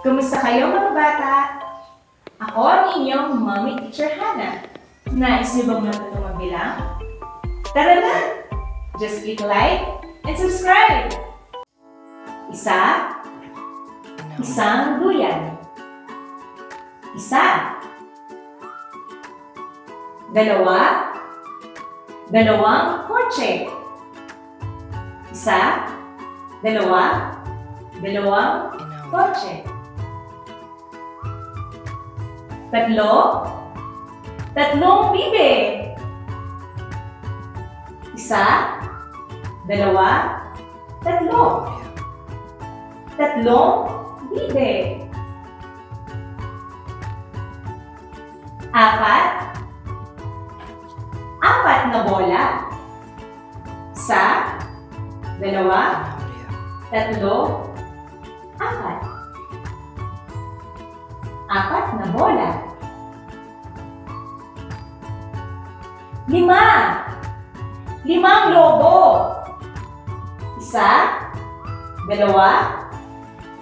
Kumusta kayo mga bata? Ako ang inyong Mommy Teacher Hannah. Nais niyo bang matutong magbilang? Tara na! Just click like and subscribe! Isa, isang duyan. Isa. Dalawa, dalawang kotse. Isa, dalawa, dalawang kotse. Tatlo, tatlong bibe. Isa, dalawa, tatlo. Tatlong bibe. Apat, apat na bola. Isa, dalawa, tatlo, apat. Apat na bola. Lima, limang lobo. Isa, dalawa,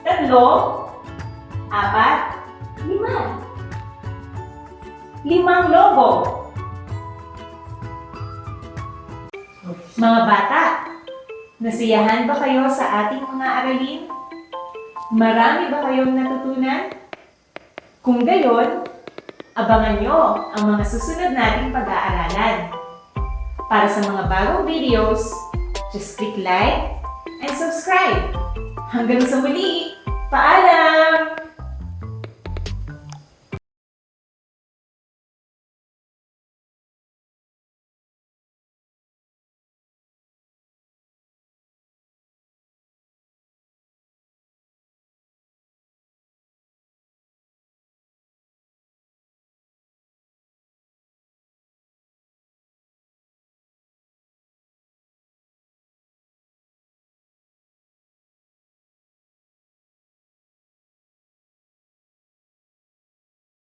tatlo, apat, lima. Limang lobo. Mga bata, nasiyahan ba kayo sa ating mga aralin? Marami ba kayong natutunan? Kung gayon, abangan nyo ang mga susunod nating pag-aaralan. Para sa mga bagong videos, just click like and subscribe. Hanggang sa muli, paalam!